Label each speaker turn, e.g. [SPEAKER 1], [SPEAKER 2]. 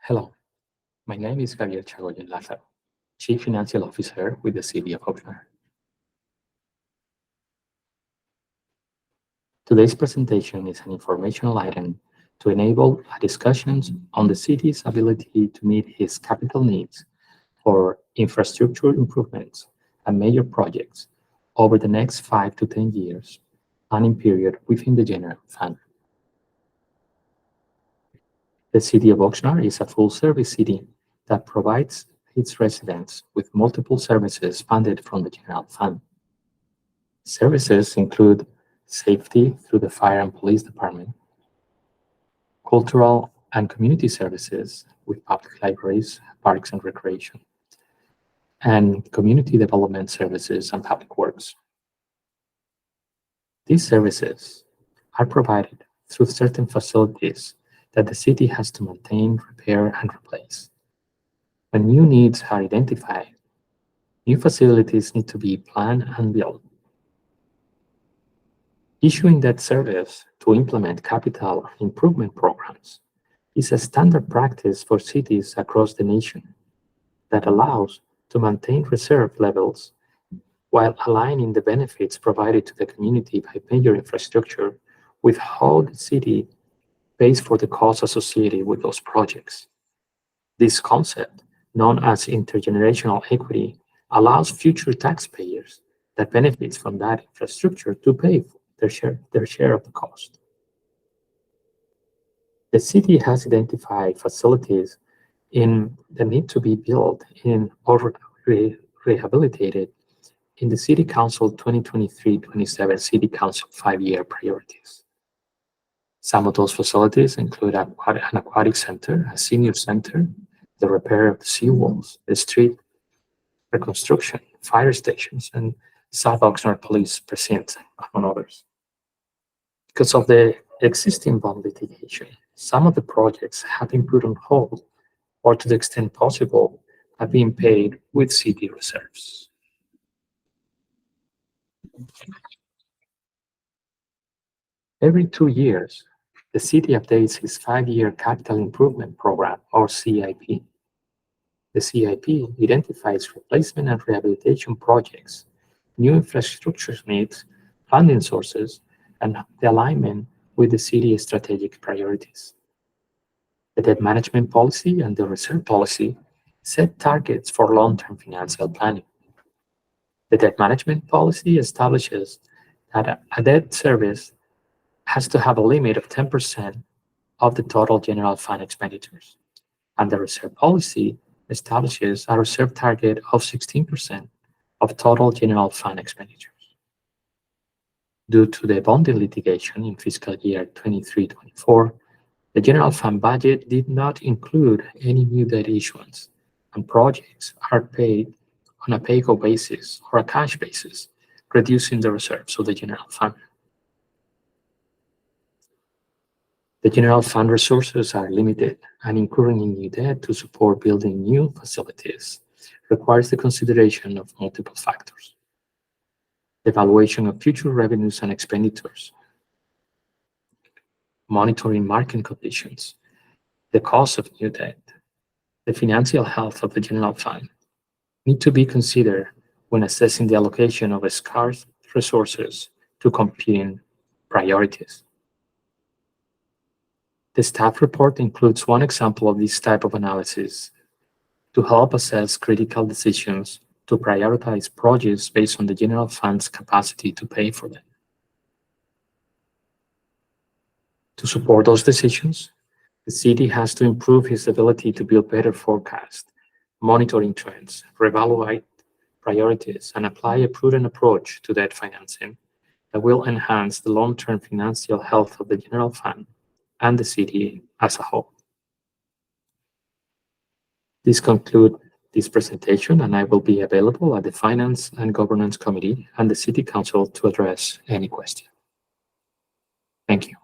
[SPEAKER 1] Hello, my name is Javier Chagoyen Lázaro, Chief Financial Officer with the City of Oxnard. Today's presentation is an informational item to enable discussions on the city's ability to meet its capital needs for infrastructure improvements and major projects over the next 5 to 10 years planning period within the general fund. The City of Oxnard is a full-service city that provides its residents with multiple services funded from the general fund. Services include safety through the fire and police department, cultural and community services with public libraries, parks and recreation, and community development services and public works. These services are provided through certain facilities that the city has to maintain, repair, and replace. When new needs are identified, new facilities need to be planned and built. Issuing debt service to implement capital improvement programs is a standard practice for cities across the nation that allows to maintain reserve levels while aligning the benefits provided to the community by major infrastructure with how the city pays for the costs associated with those projects. This concept, known as intergenerational equity, allows future taxpayers that benefits from that infrastructure to pay their share of the cost. The city has identified facilities that need to be built or rehabilitated in the City Council 2023-27 City Council 5-year priorities. Some of those facilities include an aquatic center, a senior center, the repair of the seawalls, the street reconstruction, fire stations, and South Oxnard Police Precinct, among others. Because of the existing bond litigation, some of the projects have been put on hold or, to the extent possible, have been paid with city reserves. Every 2 years, the city updates its 5-year capital improvement program, or CIP. The CIP identifies replacement and rehabilitation projects, new infrastructure needs, funding sources, and the alignment with the city's strategic priorities. The debt management policy and the reserve policy set targets for long-term financial planning. The debt management policy establishes that a debt service has to have a limit of 10% of the total general fund expenditures, and the reserve policy establishes a reserve target of 16% of total general fund expenditures. Due to the bonding litigation in fiscal year 23-24, the general fund budget did not include any new debt issuance, and projects are paid on a pay-go basis or a cash basis, reducing the reserves of the general fund. The general fund resources are limited, and incurring in new debt to support building new facilities requires the consideration of multiple factors: the evaluation of future revenues and expenditures, monitoring market conditions, the cost of new debt, the financial health of the general fund need to be considered when assessing the allocation of scarce resources to competing priorities. The staff report includes one example of this type of analysis to help assess critical decisions to prioritize projects based on the general fund's capacity to pay for them. To support those decisions, the city has to improve its ability to build better forecasts, monitoring trends, reevaluate priorities, and apply a prudent approach to debt financing that will enhance the long-term financial health of the general fund and the city as a whole. This concludes this presentation, and I will be available at the Finance and Governance Committee and the City Council to address any question. Thank you.